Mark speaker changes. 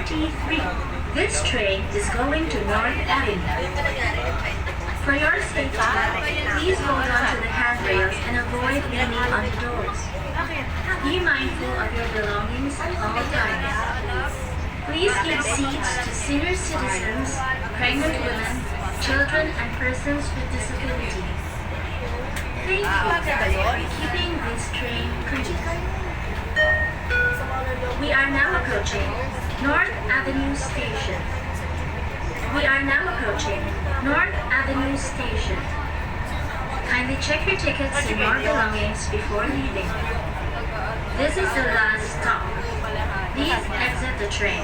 Speaker 1: 23. This train is going to North Avenue. For your safety, please hold on to the handrails and avoid leaning on the doors. Be mindful of your belongings at all times. Please give seats to senior citizens, pregnant women, children, and persons with disabilities. Thank you for keeping this train clean. We are now approaching North Avenue Station. We are now approaching North Avenue Station. Kindly check your tickets and your belongings before leaving. This is the last stop. Please exit the train.